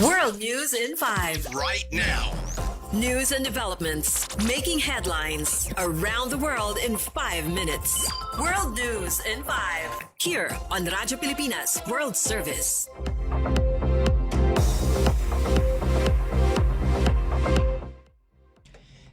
World News in 5. Right now. News and developments making headlines around the world in 5 minutes. World News in 5. Here on Radyo Pilipinas World Service.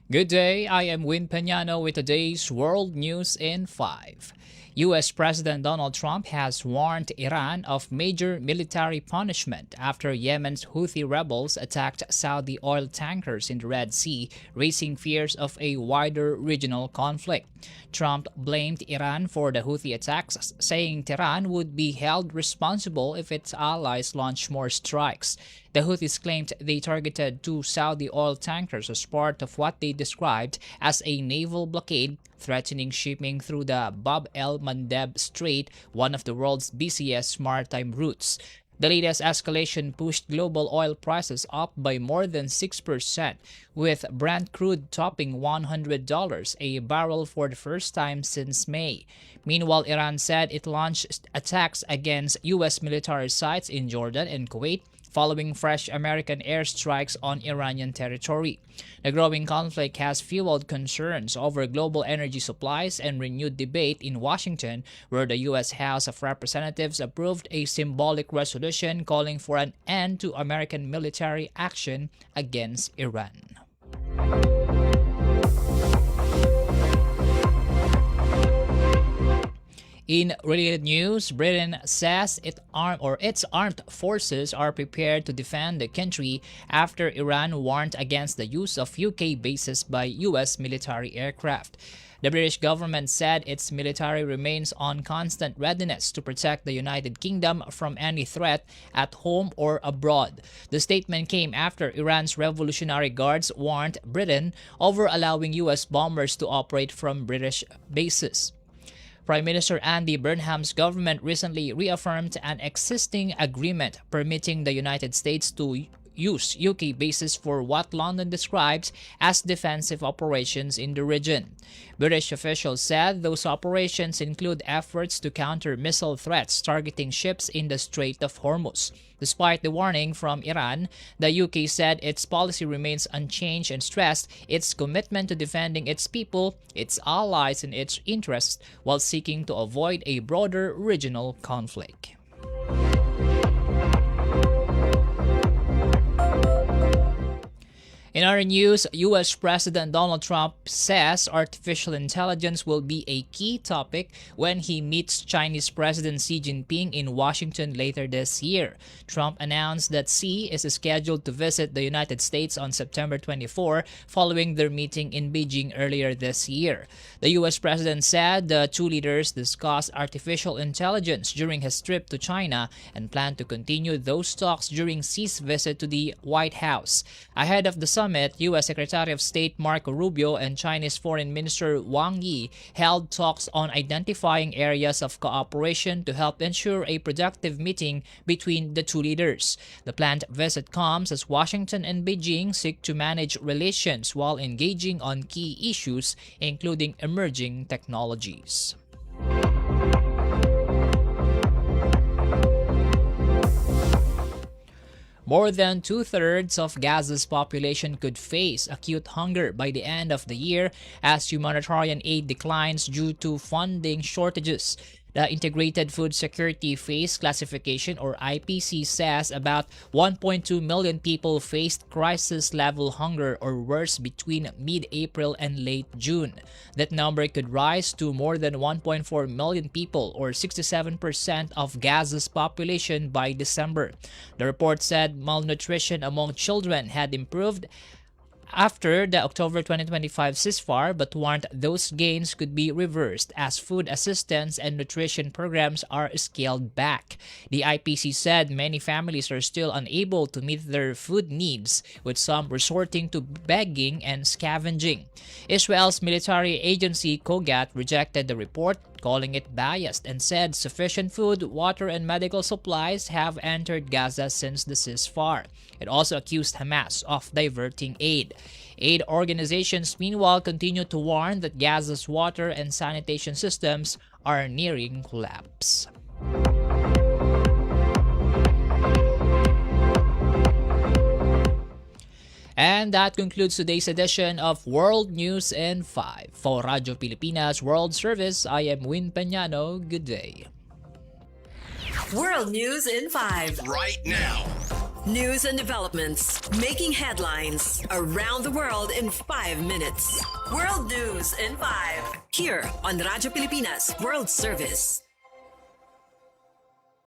Good day, I am Peñano with today's World News in 5. U.S. President Donald Trump has warned Iran of major military punishment after Yemen's Houthi rebels attacked Saudi oil tankers in the Red Sea, raising fears of a wider regional conflict. Trump blamed Iran for the Houthi attacks, saying Tehran would be held responsible if its allies launch more strikes. The Houthis claimed they targeted 2 Saudi oil tankers as part of what they described as a naval blockade, threatening shipping through the Bab el-Mandeb Strait, one of the world's busiest maritime routes. The latest escalation pushed global oil prices up by more than 6%, with Brent crude topping $100 a barrel for the first time since May. Meanwhile, Iran said it launched attacks against U.S. military sites in Jordan and Kuwait, following fresh American airstrikes on Iranian territory. The growing conflict has fueled concerns over global energy supplies and renewed debate in Washington, where the U.S. House of Representatives approved a symbolic resolution calling for an end to American military action against Iran. In related news, Britain says its armed forces are prepared to defend the country after Iran warned against the use of UK bases by US military aircraft. The British government said its military remains on constant readiness to protect the United Kingdom from any threat at home or abroad. The statement came after Iran's Revolutionary Guards warned Britain over allowing US bombers to operate from British bases. Prime Minister Andy Burnham's government recently reaffirmed an existing agreement permitting the United States to use UK bases for what London describes as defensive operations in the region. British officials said those operations include efforts to counter missile threats targeting ships in the Strait of Hormuz. Despite the warning from Iran, the UK said its policy remains unchanged and stressed its commitment to defending its people, its allies, and its interests while seeking to avoid a broader regional conflict. In other news, U.S. President Donald Trump says artificial intelligence will be a key topic when he meets Chinese President Xi Jinping in Washington later this year. Trump announced that Xi is scheduled to visit the United States on September 24, following their meeting in Beijing earlier this year. The U.S. President said the two leaders discussed artificial intelligence during his trip to China and plan to continue those talks during Xi's visit to the White House. Ahead of the summit, U.S. Secretary of State Marco Rubio and Chinese Foreign Minister Wang Yi held talks on identifying areas of cooperation to help ensure a productive meeting between the two leaders. The planned visit comes as Washington and Beijing seek to manage relations while engaging on key issues, including emerging technologies. More than 2/3 of Gaza's population could face acute hunger by the end of the year as humanitarian aid declines due to funding shortages. The Integrated Food Security Phase Classification, or IPC, says about 1.2 million people faced crisis-level hunger or worse between mid-April and late June. That number could rise to more than 1.4 million people, or 67% of Gaza's population by December. The report said malnutrition among children had improved after the October 2025 ceasefire, but warned those gains could be reversed as food assistance and nutrition programs are scaled back. The IPC said many families are still unable to meet their food needs, with some resorting to begging and scavenging. Israel's military agency Kogat rejected the report, calling it biased, and said sufficient food, water, and medical supplies have entered Gaza since the ceasefire. It also accused Hamas of diverting aid. Aid organizations, meanwhile, continue to warn that Gaza's water and sanitation systems are nearing collapse. And that concludes today's edition of World News in 5. For Radyo Pilipinas World Service, I am Win Peñano. Good day. World News in 5. Right now. News and developments making headlines around the world in 5 minutes. World News in 5. Here on Radyo Pilipinas World Service.